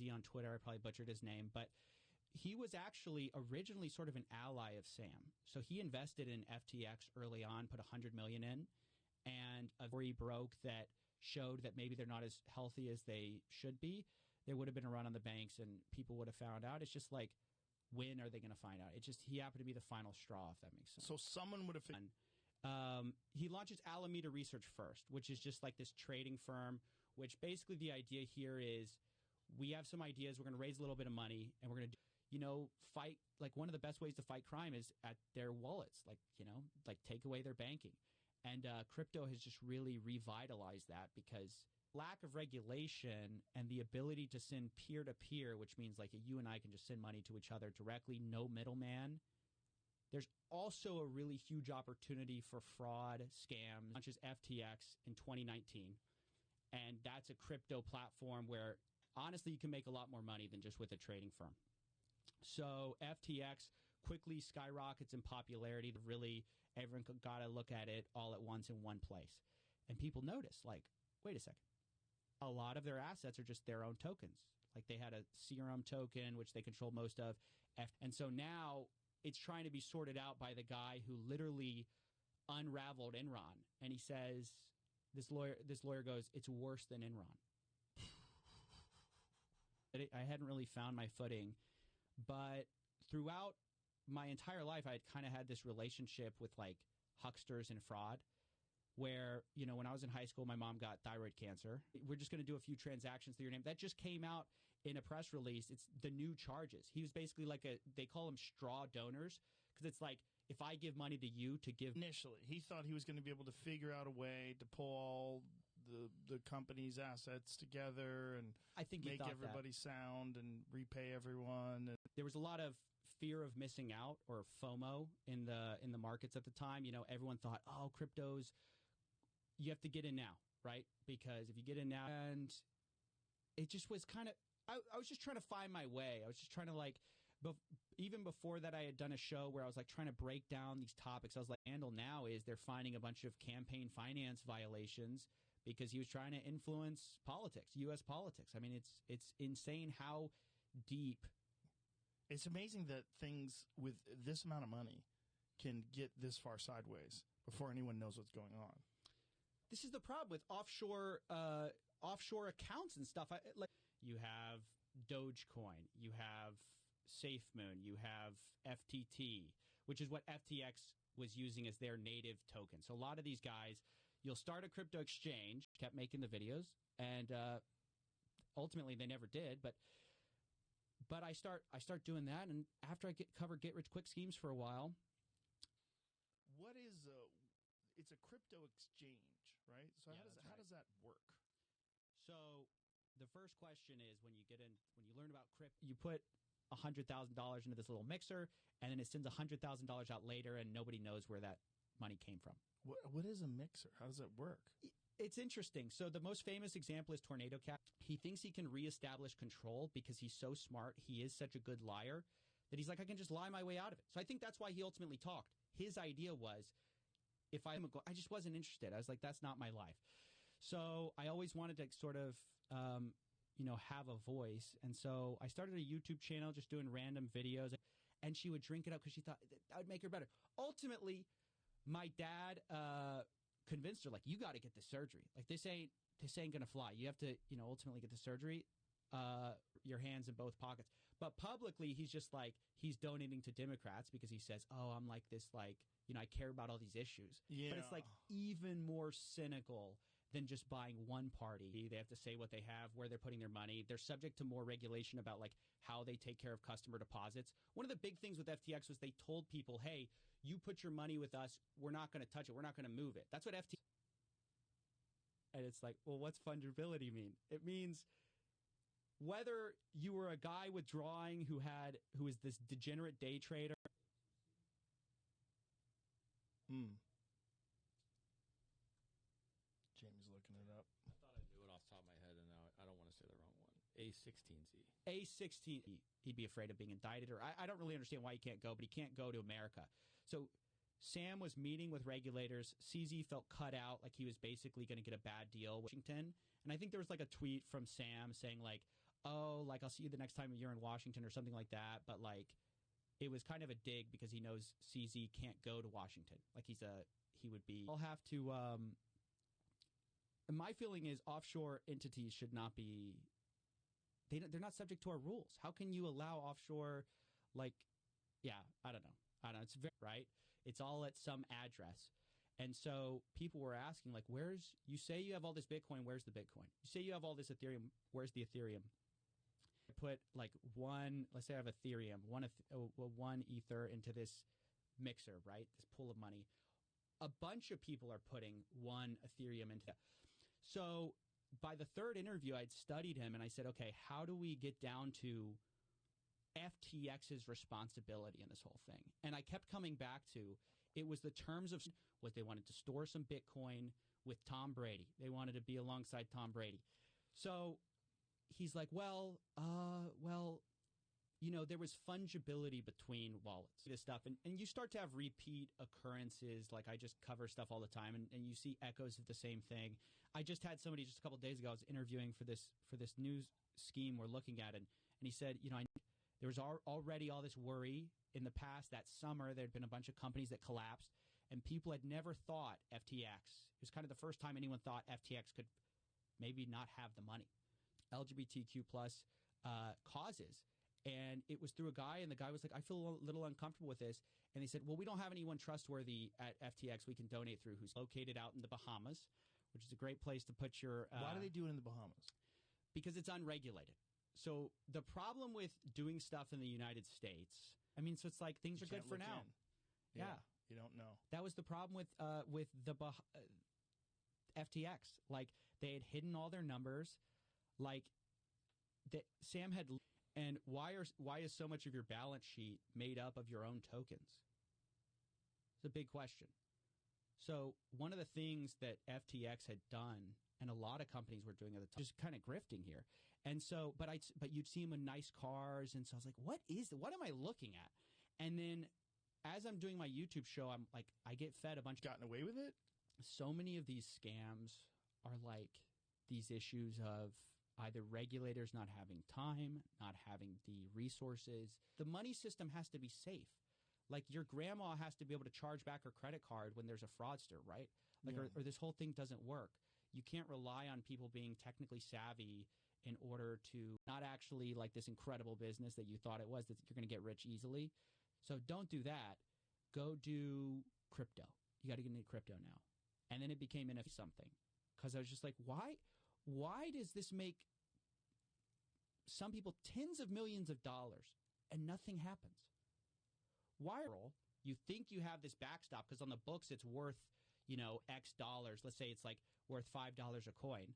Z on Twitter. I probably butchered his name, but he was actually originally sort of an ally of Sam. So he invested in FTX early on, put $100 million in, and a story broke that showed that maybe they're not as healthy as they should be. There would have been a run on the banks, and people would have found out. It's just like, when are they going to find out? It just, he happened to be the final straw, if that makes sense. So someone would have. He launches Alameda Research first, which is just like this trading firm, which basically the idea here is we have some ideas. We're going to raise a little bit of money, and we're going to, fight. Like, one of the best ways to fight crime is at their wallets, like take away their banking. And crypto has just really revitalized that, because lack of regulation and the ability to send peer-to-peer, which means like you and I can just send money to each other directly, no middleman. There's also a really huge opportunity for fraud, scams, such as FTX in 2019. And that's a crypto platform where, honestly, you can make a lot more money than just with a trading firm. So FTX quickly skyrockets in popularity. Really, everyone got to look at it all at once in one place. And people notice, like, wait a second. A lot of their assets are just their own tokens. Like, they had a Serum token, which they control most of. And so now it's trying to be sorted out by the guy who literally unraveled Enron. And he says, this lawyer goes, it's worse than Enron. I hadn't really found my footing. But throughout my entire life, I had kind of had this relationship with, like, hucksters and fraud, where, when I was in high school, my mom got thyroid cancer. We're just going to do a few transactions through your name. That just came out in a press release. It's the new charges. He was basically like they call them straw donors, because it's like, if I give money to you to give. Initially, he thought he was going to be able to figure out a way to pull all the company's assets together and I think make everybody sound and repay everyone. And there was a lot of fear of missing out, or FOMO, in the markets at the time. Everyone thought, oh, cryptos, you have to get in now, right? Because if you get in now, and it just was kind of, I was just trying to find my way. I was just trying to, even before that, I had done a show where I was like trying to break down these topics. I was like, handle now is they're finding a bunch of campaign finance violations because he was trying to influence politics, U.S. politics. I mean, it's insane how deep. It's amazing that things with this amount of money can get this far sideways before anyone knows what's going on. This is the problem with offshore accounts and stuff. You have Dogecoin, you have SafeMoon, you have FTT, which is what FTX was using as their native token. So a lot of these guys, you'll start a crypto exchange, kept making the videos, and ultimately they never did. But I start doing that, and after I cover get-rich-quick schemes for a while. What is it's a crypto exchange, right? So how does that work? So the first question is, when you learn about crypto, you put $100,000 into this little mixer, and then it sends $100,000 out later, and nobody knows where that money came from. What is a mixer? How does it work? It's interesting. So the most famous example is Tornado Cat. He thinks he can reestablish control because he's so smart. He is such a good liar that he's like, I can just lie my way out of it. So I think that's why he ultimately talked. His idea was, I just wasn't interested. I was like, that's not my life. So I always wanted to sort of, have a voice. And so I started a YouTube channel just doing random videos. And she would drink it up because she thought that would make her better. Ultimately, my dad convinced her, like, you got to get the surgery. Like, this ain't going to fly. You have to, ultimately get the surgery. Your hands in both pockets. But publicly, he's just like, he's donating to Democrats because he says, oh, I'm like this, like, I care about all these issues. Yeah. But it's like even more cynical than just buying one party. They have to say what they have, where they're putting their money. They're subject to more regulation about, like, how they take care of customer deposits. One of the big things with FTX was they told people, hey, you put your money with us, we're not going to touch it. We're not going to move it. That's what FTX. And it's like, well, what's fungibility mean? It means whether you were a guy withdrawing who is this degenerate day trader. Jamie's looking it up. I thought I knew it off the top of my head, and now I don't want to say the wrong one. A16Z. A16. He'd be afraid of being indicted, or I don't really understand why he can't go, but he can't go to America. So Sam was meeting with regulators. CZ felt cut out, like he was basically going to get a bad deal with Washington. And I think there was like a tweet from Sam saying like, oh, like, I'll see you the next time you're in Washington or something like that. But, like, it was kind of a dig because he knows CZ can't go to Washington. Like, he would be. I'll have to. My feeling is offshore entities should not be. They're not subject to our rules. How can you allow offshore, like, yeah, I don't know. It's very, right. It's all at some address. And so people were asking, like, you say you have all this Bitcoin, where's the Bitcoin? You say you have all this Ethereum, where's the Ethereum? I put, like, let's say I have Ethereum, one Ether into this mixer, right? This pool of money. A bunch of people are putting one Ethereum into that. So by the third interview, I'd studied him, and I said, okay, how do we get down to FTX's responsibility in this whole thing? And I kept coming back to, it was the terms of what they wanted to store some Bitcoin with Tom Brady. They wanted to be alongside Tom Brady. So he's like, well, there was fungibility between wallets, this stuff. And you start to have repeat occurrences. Like, I just cover stuff all the time, and you see echoes of the same thing. I just had somebody just a couple of days ago, I was interviewing for this news scheme we're looking at, and he said, there was already all this worry in the past. That summer, there had been a bunch of companies that collapsed, and people had never thought FTX. It was kind of the first time anyone thought FTX could maybe not have the money. LGBTQ plus causes. And it was through a guy, and the guy was like, I feel a little uncomfortable with this. And they said, well, we don't have anyone trustworthy at FTX we can donate through who's located out in the Bahamas, which is a great place to put your... Why do they do it in the Bahamas? Because it's unregulated. So the problem with doing stuff in the United States, so it's like things are good for now. Yeah. You don't know. That was the problem with the FTX. Like, they had hidden all their numbers. Like, Sam had... And why is so much of your balance sheet made up of your own tokens? It's a big question. So one of the things that FTX had done, and a lot of companies were doing at the time, just kind of grifting here. And so, but you'd see them in nice cars, and so I was like, what am I looking at? And then as I'm doing my YouTube show, I'm like, I get fed a bunch. Gotten away with it? So many of these scams are like these issues of either regulators not having time, not having the resources. The money system has to be safe. Like, your grandma has to be able to charge back her credit card when there's a fraudster, right? Like, yeah. or this whole thing doesn't work. You can't rely on people being technically savvy in order to not actually like this incredible business that you thought it was, that you're going to get rich easily. So don't do that. Go do crypto. You got to get into crypto now. And then it became NFT something. Because I was just like, why does this make some people tens of millions of dollars and nothing happens? Why? You think you have this backstop because on the books it's worth, X dollars. Let's say it's like worth $5 a coin.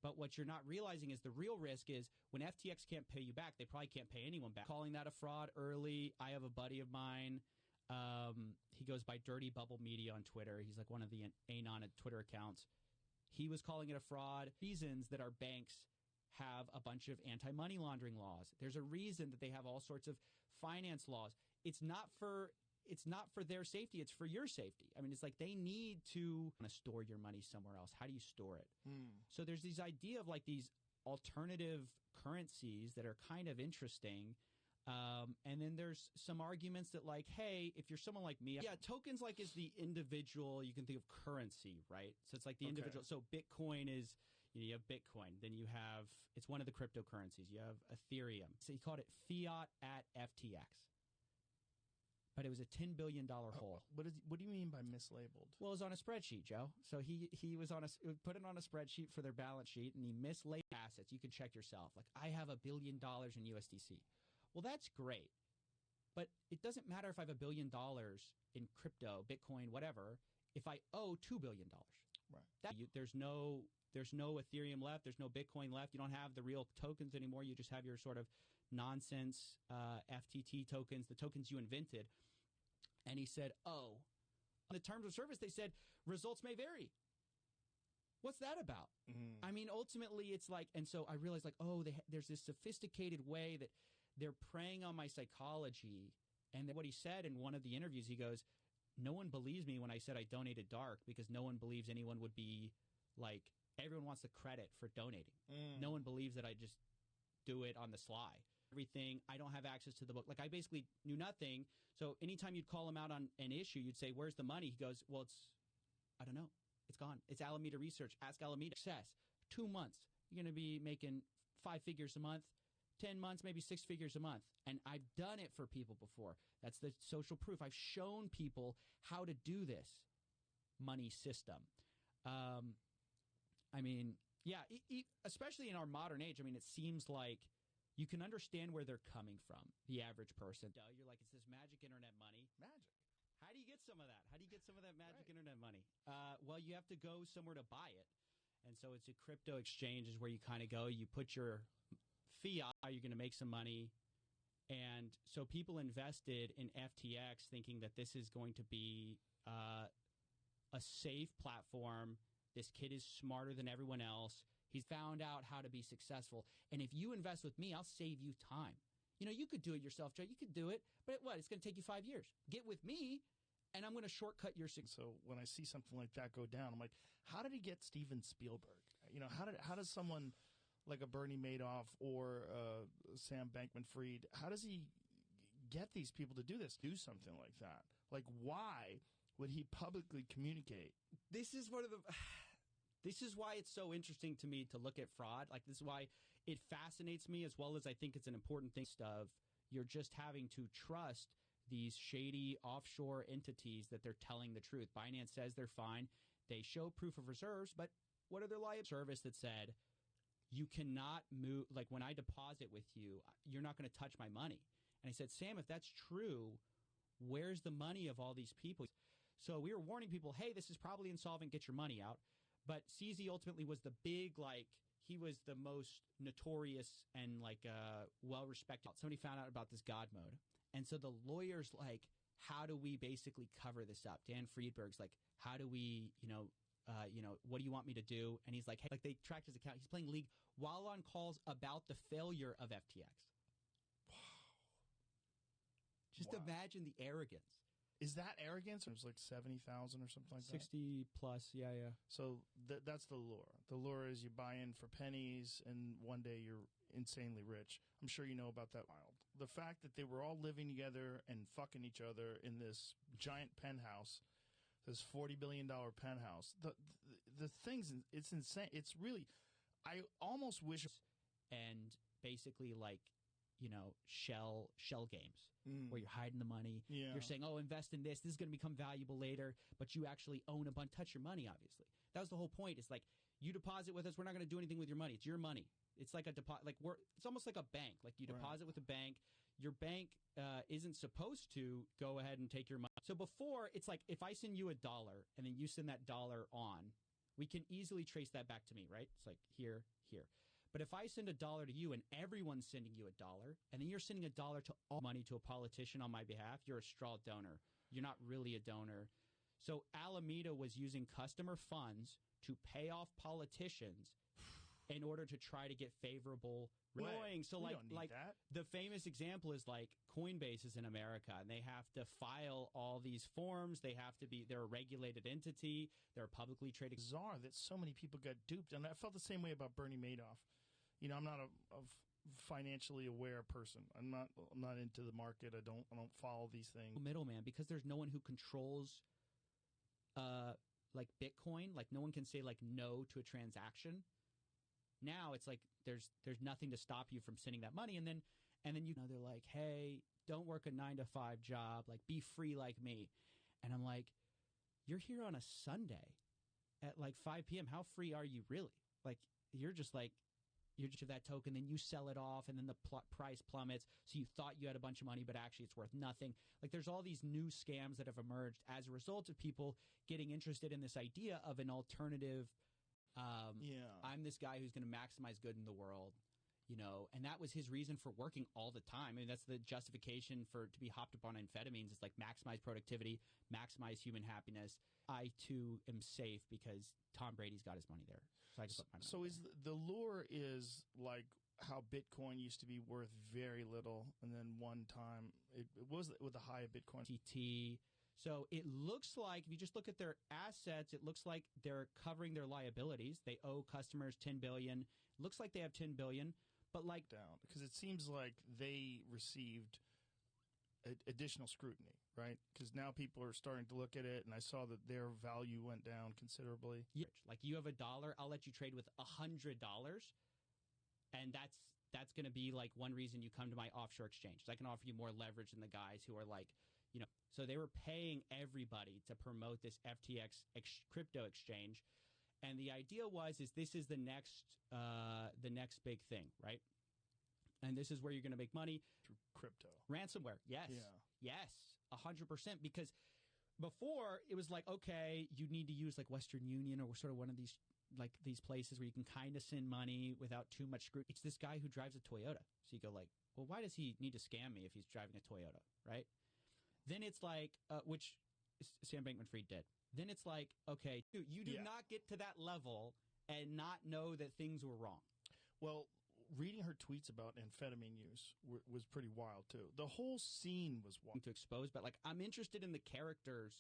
But what you're not realizing is the real risk is when FTX can't pay you back, they probably can't pay anyone back. Calling that a fraud early. I have a buddy of mine. He goes by Dirty Bubble Media on Twitter. He's like one of the Anon Twitter accounts. He was calling it a fraud. Reasons that our banks have a bunch of anti-money laundering laws. There's a reason that they have all sorts of finance laws. It's not for their safety. It's for your safety. It's like they need to store your money somewhere else. How do you store it? So there's these idea of like these alternative currencies that are kind of interesting. And then there's some arguments that like, hey, if you're someone like me, tokens like is the individual, you can think of currency, right? So it's like the individual. So Bitcoin is, you have Bitcoin. Then you have, it's one of the cryptocurrencies. You have Ethereum. So he called it fiat at FTX. But it was a $10 billion hole. What do you mean by mislabeled? Well, it was on a spreadsheet, Joe. So he was put it on a spreadsheet for their balance sheet, and he mislabeled assets. You can check yourself. Like, I have $1 billion in USDC. Well, that's great. But it doesn't matter if I have $1 billion in crypto, Bitcoin, whatever, if I owe $2 billion. Right. There's no Ethereum left. There's no Bitcoin left. You don't have the real tokens anymore. You just have your sort of nonsense FTT tokens, the tokens you invented. And he said, on the terms of service, they said results may vary. What's that about? Ultimately, it's like, and so I realized like, there's this sophisticated way that they're preying on my psychology. And what he said in one of the interviews, he goes, no one believes me when I said I donated dark because no one believes anyone would be like, everyone wants the credit for donating. No one believes that I just do it on the sly. Everything, I don't have access to the book. Like, I basically knew nothing. So anytime you'd call him out on an issue, you'd say, where's the money? He goes, well, I don't know. It's gone. It's Alameda Research. Ask Alameda. Success. 2 months. You're going to be making 5 figures a month. 10 months, maybe 6 figures a month. And I've done it for people before. That's the social proof. I've shown people how to do this money system. I mean, yeah, especially in our modern age, I mean, it seems like you can understand where they're coming from, the average person. You're like, it's this magic internet money. Magic. How do you get some of that? How do you get some of that magic internet money? Well, you have to go somewhere to buy it. And so it's a crypto exchange is where you kind of go. You put your fiat, you're going to make some money. And so people invested in FTX thinking that this is going to be a safe platform. This kid is smarter than everyone else. He's found out how to be successful. And if you invest with me, I'll save you time. You know, you could do it yourself, Joe. You could do it. But what? It's going to take you 5 years. Get with me, and I'm going to shortcut your success. So when I see something like that go down, I'm like, how did he get Steven Spielberg? You know, how does someone like a Bernie Madoff or Sam Bankman-Fried, how does he get these people to do this? Do something like that. Like, why would he publicly communicate? This is one of the... This is why it's so interesting to me to look at fraud. Like, this is why it fascinates me, as well as I think it's an important thing of you're just having to trust these shady offshore entities that they're telling the truth. Binance says they're fine. They show proof of reserves, but what are their liabilities? Service that said, you cannot move, like when I deposit with you, you're not going to touch my money. And I said, Sam, if that's true, where's the money of all these people? So we were warning people, hey, this is probably insolvent, get your money out. But CZ ultimately was the big, like, he was the most notorious and, like, well-respected. Somebody found out about this God mode. And so the lawyer's like, how do we basically cover this up? Dan Friedberg's like, how do we, what do you want me to do? And he's like, hey, like, they tracked his account. He's playing League while on calls about the failure of FTX. Wow. Just imagine the arrogance. Is that arrogance? It was like 70,000 or something like 60 plus, yeah. So that's the lure. The lure is you buy in for pennies, and one day you're insanely rich. I'm sure you know about that. Wild. The fact that they were all living together and fucking each other in this giant penthouse, this $40 billion penthouse. The things, it's insane. It's really, I almost wish. And basically, like, shell games where you're hiding the money. Yeah. You're saying, oh, invest in this. This is going to become valuable later, but you actually own a bunch. Touch your money, obviously. That was the whole point. It's like, you deposit with us. We're not going to do anything with your money. It's your money. It's like a deposit. Like it's almost like a bank. Like you deposit with a bank. Your bank isn't supposed to go ahead and take your money. So before, it's like if I send you $1 and then you send that dollar on, we can easily trace that back to me, right? It's like here. But if I send $1 to you and everyone's sending you $1, and then you're sending $1 to all money to a politician on my behalf, you're a straw donor. You're not really a donor. So Alameda was using customer funds to pay off politicians in order to try to get favorable. Annoying. So like that. The famous example is like Coinbase is in America, and they have to file all these forms. They're a regulated entity. They're a publicly traded. Bizarre that so many people got duped, and I felt the same way about Bernie Madoff. I'm not a financially aware person. I'm not into the market. I don't follow these things. Middleman, because there's no one who controls like Bitcoin. Like no one can say like no to a transaction. Now it's like there's nothing to stop you from sending that money, and then they're like, hey, don't work a 9-to-5 job, like be free like me. And I'm like, you're here on a Sunday at like 5 p.m. How free are you really? Like you're just that token, then you sell it off, and then the price plummets. So you thought you had a bunch of money, but actually it's worth nothing. Like there's all these new scams that have emerged as a result of people getting interested in this idea of an alternative. I'm this guy who's going to maximize good in the world, and that was his reason for working all the time. I mean, that's the justification to be hopped up on amphetamines. It's like maximize productivity, maximize human happiness. I too am safe because Tom Brady's got his money there. So I just put my money So is the lure is like how Bitcoin used to be worth very little, and then one time it was with the high of Bitcoin. TT. So it looks like, if you just look at their assets, it looks like they're covering their liabilities. They owe customers $10 billion. Looks like they have $10 billion. But like down, because it seems like they received additional scrutiny, right? Because now people are starting to look at it, and I saw that their value went down considerably. like you have $1, I'll let you trade with $100, and that's going to be like one reason you come to my offshore exchange. I can offer you more leverage than the guys who are like, you know. So they were paying everybody to promote this FTX crypto exchange, and the idea is this is the next big thing, right? And this is where you're going to make money. Through crypto. Ransomware, yes. Yeah. Yes, 100%. Because before, it was like, okay, you need to use like Western Union or sort of one of these places where you can kind of send money without too much scrutiny. It's this guy who drives a Toyota. So you go like, well, why does he need to scam me if he's driving a Toyota, right? Then it's like, which Sam Bankman-Fried did. Then it's like, okay, you do not get to that level and not know that things were wrong. Well, reading her tweets about amphetamine use was pretty wild, too. The whole scene was wild. To expose, but like I'm interested in the characters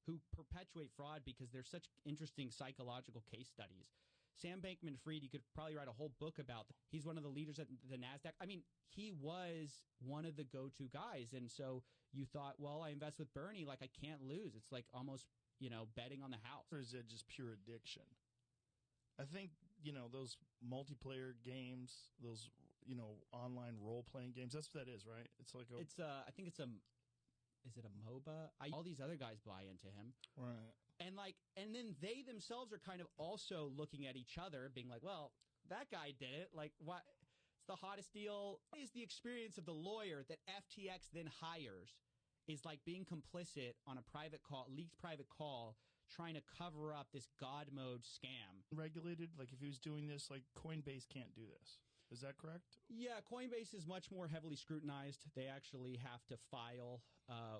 who perpetuate fraud because they're such interesting psychological case studies. Sam Bankman-Fried, you could probably write a whole book about. He's one of the leaders at the NASDAQ. I mean, he was one of the go-to guys. And so you thought, well, I invest with Bernie, like I can't lose. It's like almost, betting on the house. Or is it just pure addiction? I think, those multiplayer games, those, online role-playing games, that's what that is, right? It's like a... I think it's is it a MOBA? All these other guys buy into him. Right. And then they themselves are kind of also looking at each other, being like, well, that guy did it. Like, what? It's the hottest deal. What is the experience of the lawyer that FTX then hires is like being complicit on a leaked private call, trying to cover up this God mode scam. Regulated? Like if he was doing this, like Coinbase can't do this. Is that correct? Yeah, Coinbase is much more heavily scrutinized. They actually have to file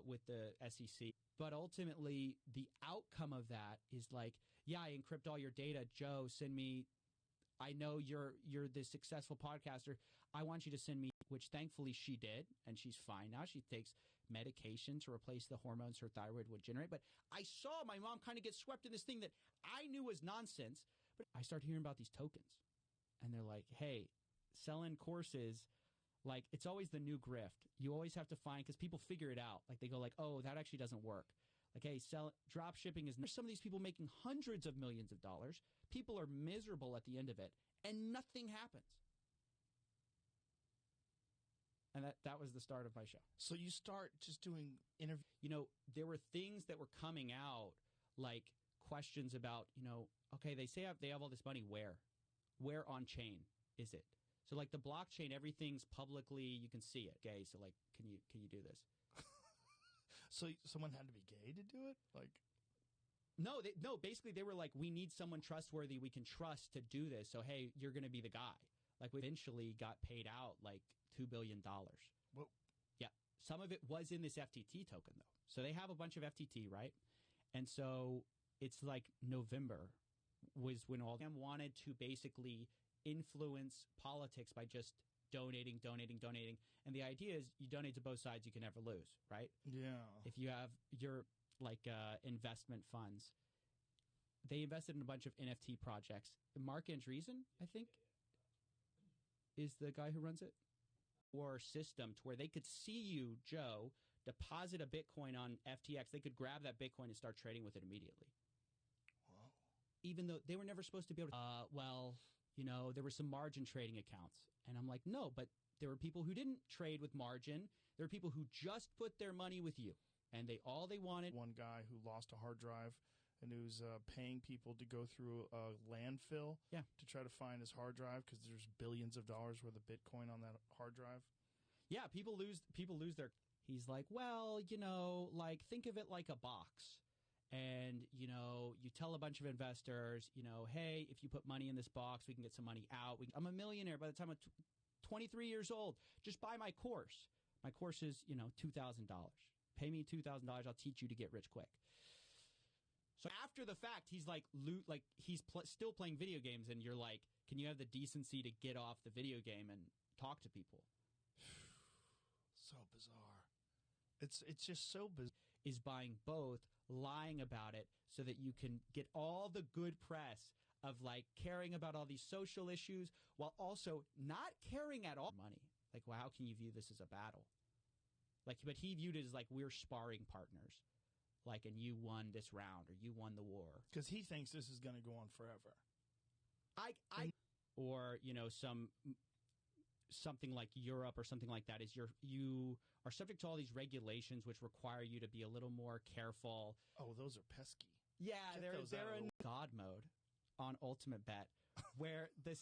with the SEC. But ultimately, the outcome of that is like, yeah, I encrypt all your data. Joe, send me. I know you're this successful podcaster. I want you to send me, which thankfully she did, and she's fine now. She takes medication to replace the hormones her thyroid would generate. But I saw my mom kind of get swept in this thing that I knew was nonsense. But I started hearing about these tokens, and they're like, hey, selling courses, like it's always the new grift. You always have to find, because people figure it out. Like they go like, oh, that actually doesn't work. Like, hey, drop shipping is. There's some of these people making hundreds of millions of dollars. People are miserable at the end of it, and nothing happens. And that was the start of my show. So you start just doing interviews. There were things that were coming out, like questions about, okay, they say they have all this money. Where on chain is it? So like the blockchain, everything's publicly, you can see it. Okay, so like, can you do this? So someone had to be gay to do it? Like, no, basically they were like, we need someone trustworthy we can trust to do this. So, hey, you're going to be the guy. Like, we eventually got paid out like $2 billion. Whoa. Yeah. Some of it was in this FTT token, though. So they have a bunch of FTT, right? And so it's like November was when all of them wanted to basically influence politics by just donating. And the idea is you donate to both sides, you can never lose, right? Yeah. If you have your investment funds, they invested in a bunch of NFT projects. Mark Andreessen, I think, is the guy who runs it, or system to where they could see you, Joe, deposit a Bitcoin on FTX. They could grab that Bitcoin and start trading with it immediately. Whoa. Even though they were never supposed to be able to, there were some margin trading accounts. And I'm like, no, but there were people who didn't trade with margin. There were people who just put their money with you. And they wanted. One guy who lost a hard drive and who's paying people to go through a landfill to try to find his hard drive because there's billions of dollars worth of Bitcoin on that hard drive. Yeah, people lose their. He's like, well, think of it like a box. And, you tell a bunch of investors, hey, if you put money in this box, we can get some money out. I'm a millionaire by the time I'm 23 years old. Just buy my course. My course is, $2,000. Pay me $2,000. I'll teach you to get rich quick. So after the fact, he's still playing video games, and you're like, can you have the decency to get off the video game and talk to people? So bizarre. It's just so bizarre. Is buying both, lying about it, so that you can get all the good press of like caring about all these social issues while also not caring at all money. Like, well, how can you view this as a battle? Like, but he viewed it as like we're sparring partners. Like, and you won this round or you won the war. Because he thinks this is going to go on forever. Or, you know, something like Europe or something like that is you are subject to all these regulations which require you to be a little more careful. Oh, those are pesky. Yeah, they're in God mode on Ultimate Bet, where the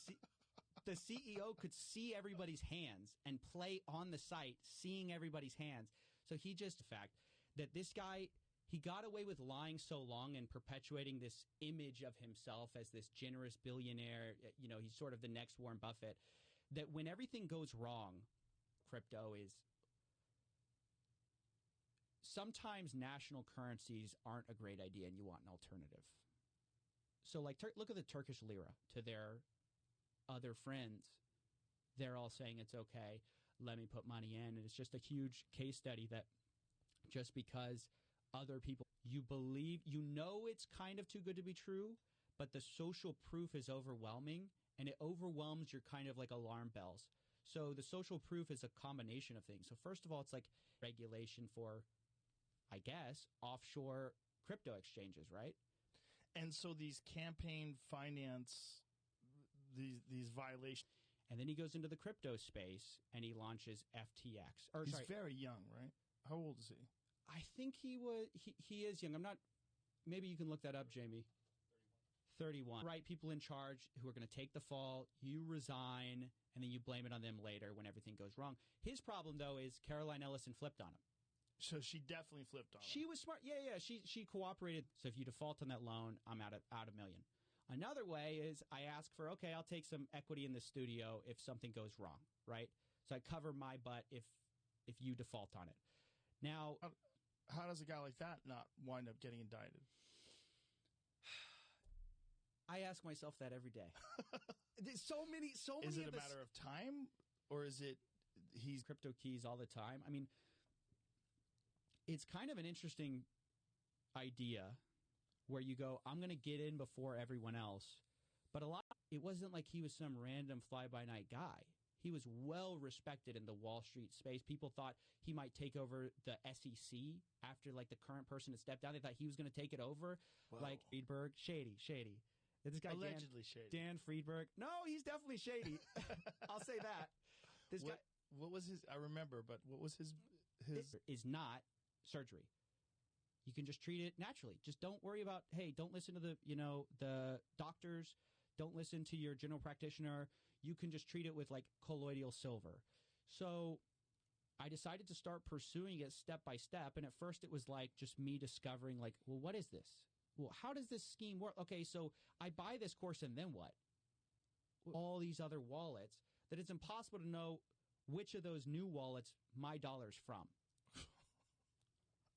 CEO could see everybody's hands and play on the site, seeing everybody's hands. So he just the fact that this guy, he got away with lying so long and perpetuating this image of himself as this generous billionaire. You know, he's sort of the next Warren Buffett. That when everything goes wrong, crypto is sometimes national currencies aren't a great idea and you want an alternative. So like look at the Turkish lira. To their other friends, they're all saying it's okay, let me put money in. And it's just a huge case study that just because other people, you believe, you know it's kind of too good to be true, but the social proof is overwhelming. And it overwhelms your kind of like alarm bells. So the social proof is a combination of things. So first of all, it's like regulation for, I guess, offshore crypto exchanges, right? And so these campaign finance, these violations. And then he goes into the crypto space and he launches FTX. He's very young, right? How old is he? I think he is young. I'm not, maybe you can look that up, Jamie. 31. Right people in charge who are going to take the fall, you resign, and then you blame it on them later when everything goes wrong. His problem, though, is Caroline Ellison flipped on him. So she definitely flipped on him. She was smart. Yeah. She cooperated. So if you default on that loan, I'm out $1 million. Another way is I ask for, okay, I'll take some equity in the studio if something goes wrong, right? So I cover my butt if you default on it. Now, how does a guy like that not wind up getting indicted? I ask myself that every day. There's so many. Is it a matter of time, or is it he's crypto keys all the time? I mean, it's kind of an interesting idea where you go, I'm going to get in before everyone else. But it wasn't like he was some random fly-by-night guy. He was well respected in the Wall Street space. People thought he might take over the SEC after like the current person had stepped down. They thought he was going to take it over. Whoa. Like Friedberg, shady. This guy allegedly shady. Dan Friedberg. No, he's definitely shady. I'll say that. Guy. What was his? I remember, but what was his? Is not surgery. You can just treat it naturally. Just don't worry about. Hey, don't listen to the doctors. Don't listen to your general practitioner. You can just treat it with like colloidal silver. So I decided to start pursuing it step by step. And at first, it was like just me discovering like, well, what is this? Well, how does this scheme work? Okay, so I buy this course and then what? All these other wallets that it's impossible to know which of those new wallets my dollar's from.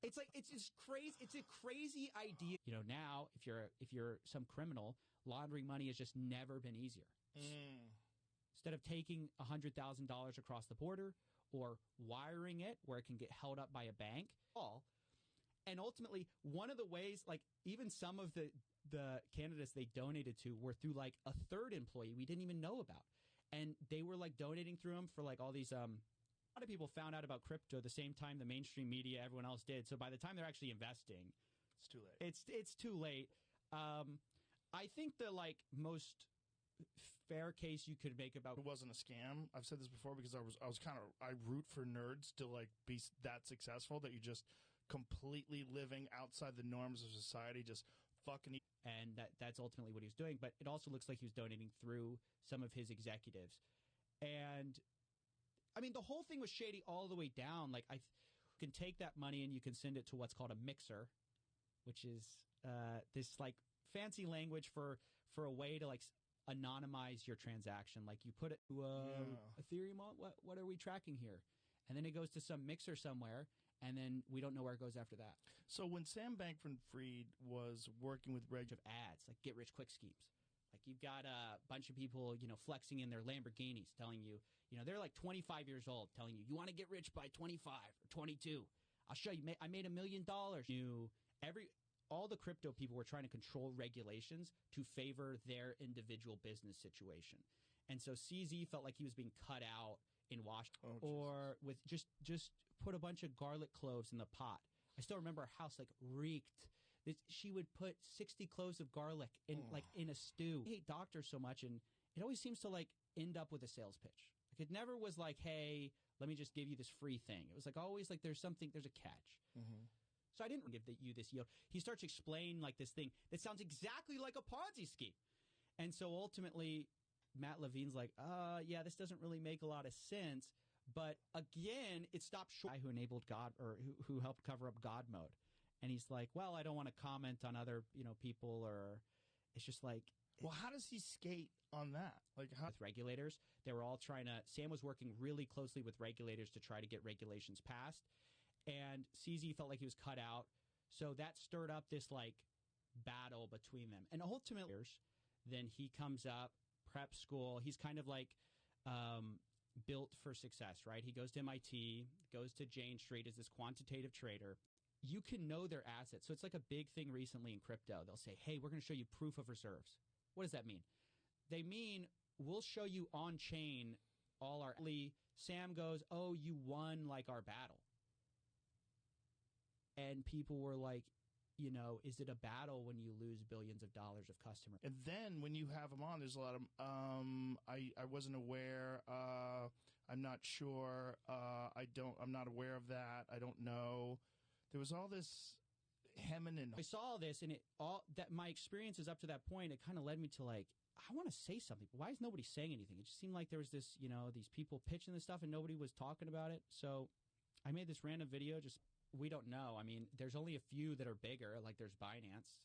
It's like it's just crazy. It's a crazy idea. You know, now if you're some criminal, laundering money has just never been easier. Instead of taking $100,000 across the border or wiring it where it can get held up by a bank, and ultimately, one of the ways, like even some of the candidates they donated to were through like a third employee we didn't even know about. And they were like donating through them for like all these, a lot of people found out about crypto the same time the mainstream media, everyone else did. So by the time they're actually investing, it's too late. It's too late. I think the like most fair case you could make about it wasn't a scam. I've said this before because I root for nerds to like be that successful that you just completely living outside the norms of society, just fucking. And that's ultimately what he was doing. But it also looks like he was donating through some of his executives. And, I mean, the whole thing was shady all the way down. Like, you can take that money and you can send it to what's called a mixer, which is this, like, fancy language for a way to, like, anonymize your transaction. Like, you put it to Ethereum, what are we tracking here? And then it goes to some mixer somewhere. And then we don't know where it goes after that. So when Sam Bankman-Fried was working with of ads, like get-rich-quick schemes, like you've got a bunch of people, flexing in their Lamborghinis, telling you, they're like 25 years old, telling you want to get rich by 25 or 22. I'll show you. I made $1 million. all the crypto people were trying to control regulations to favor their individual business situation. And so CZ felt like he was being cut out in Washington, or with just put a bunch of garlic cloves in the pot. I still remember our house like reeked. She would put 60 cloves of garlic in like in a stew. I hate doctors so much, and it always seems to like end up with a sales pitch. Like it never was like, hey, let me just give you this free thing. It was like always like there's a catch. So I didn't give you this yield. He starts explaining like this thing that sounds exactly like a Ponzi scheme. And so ultimately, Matt Levine's like, yeah, this doesn't really make a lot of sense. But again, it stopped short. Guy who enabled God, or who helped cover up God mode. And he's like, well, I don't want to comment on other, people, or it's just like. Well, how does he skate on that? Like how? With regulators, they were all Sam was working really closely with regulators to try to get regulations passed. And CZ felt like he was cut out. So that stirred up this like battle between them. And ultimately, then he comes up, prep school. He's kind of like built for success, right? He goes to MIT, goes to Jane Street as this quantitative trader. You can know their assets. So it's like a big thing recently in crypto. They'll say, hey, we're going to show you proof of reserves. What does that mean? They mean we'll show you on chain all our. Sam goes, oh, you won like our battle. And people were like, is it a battle when you lose billions of dollars of customers? And then when you have them on, there's a lot of, I wasn't aware. I'm not sure. I'm not aware of that. I don't know. There was all this hemming and. I saw all this, and my experiences up to that point, it kind of led me to like, I want to say something, but why is nobody saying anything? It just seemed like there was this, these people pitching this stuff and nobody was talking about it. So I made this random video. We don't know. I mean, there's only a few that are bigger, like there's Binance,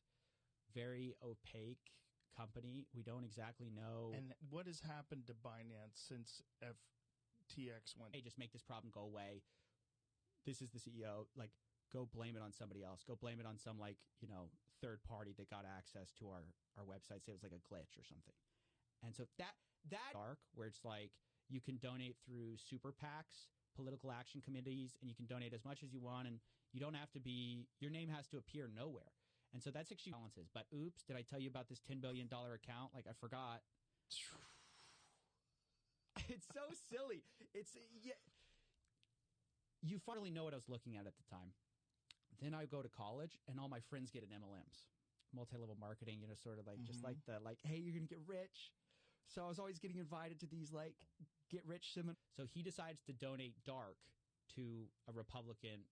very opaque company. We don't exactly know. And what has happened to Binance since FTX went? Hey, just make this problem go away. This is the CEO. Like, go blame it on somebody else. Go blame it on some third party that got access to our website. Say it was like a glitch or something. And so that dark, where it's like you can donate through super PACs, political action committees, and you can donate as much as you want, and you don't have to be, your name has to appear nowhere. And so that's actually balances. But oops, did I tell you about this $10 billion account? Like I forgot. It's so silly. You finally know what I was looking at the time. Then I go to college, and all my friends get an MLMs, multi-level marketing, sort of like, just like hey, you're going to get rich. So I was always getting invited to these get rich seminars. So he decides to donate dark to Republicans.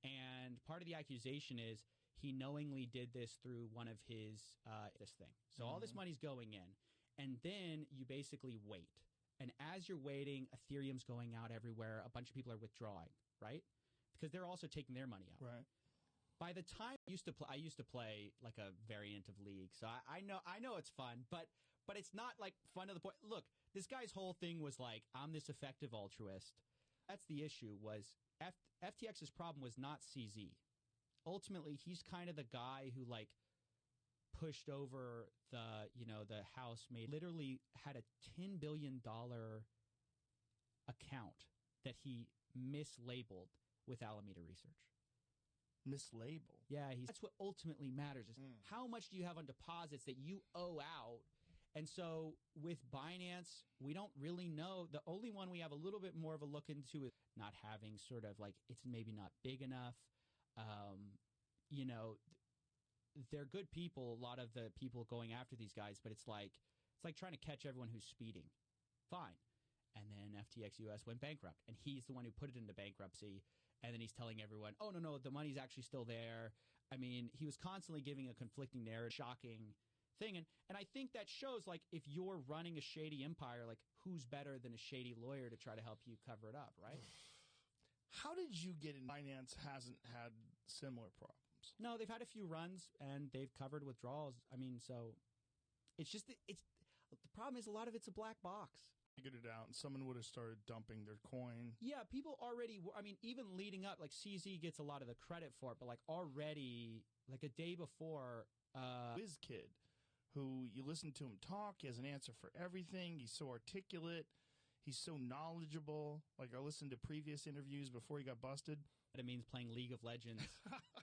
And part of the accusation is he knowingly did this through one of his, this thing. So all this money's going in, and then you basically wait. And as you're waiting, Ethereum's going out everywhere. A bunch of people are withdrawing, right? Because they're also taking their money out. Right. By the time I used to play like a variant of League, so I know it's fun, but it's not like fun to the point. Look, this guy's whole thing was like, I'm this effective altruist. That's the issue. Was FTX's problem was not CZ. Ultimately, he's kind of the guy who like pushed over the House, literally had a $10 billion account that he mislabeled with Alameda Research. Mislabeled? Yeah, that's what ultimately matters is how much do you have on deposits that you owe out. And so with Binance, we don't really know. The only one we have a little bit more of a look into is not having sort of like, it's maybe not big enough. They're good people, a lot of the people going after these guys, but it's like trying to catch everyone who's speeding. Fine. And then FTX US went bankrupt, and he's the one who put it into bankruptcy. And then he's telling everyone, oh, no, the money's actually still there. I mean, he was constantly giving a conflicting narrative, shocking thing. And I think that shows, like, if you're running a shady empire, like, who's better than a shady lawyer to try to help you cover it up, right? How did you get in? Binance hasn't had similar problems. No, they've had a few runs, and they've covered withdrawals. I mean, so it's just the problem is a lot of it's a black box. Figured it out, and someone would have started dumping their coin. Yeah, people already, I mean, even leading up, like CZ gets a lot of the credit for it, but like already, like a day before. Whiz kid, who you listen to him talk, he has an answer for everything. He's so articulate. He's so knowledgeable. Like I listened to previous interviews before he got busted. It means playing League of Legends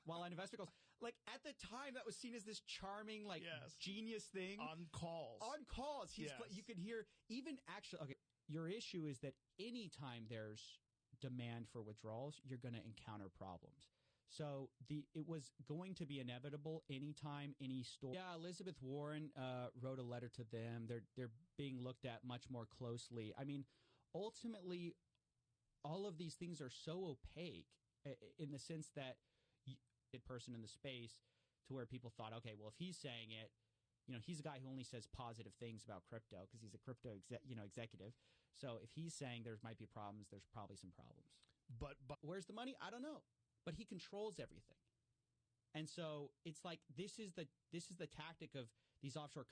while on investor calls. like at the time that was seen as this charming, like genius thing. On calls. You could hear even actually. Okay, your issue is that anytime there's demand for withdrawals, you're going to encounter problems. So it was going to be inevitable anytime any store. Yeah, Elizabeth Warren wrote a letter to them. They're being looked at much more closely. I mean, ultimately, all of these things are so opaque in the sense that a person in the space to where people thought, okay, well, if he's saying it, he's a guy who only says positive things about crypto because he's a crypto executive. So if he's saying there might be problems, there's probably some problems. But where's the money? I don't know. But he controls everything. And so it's like this is the tactic of these offshore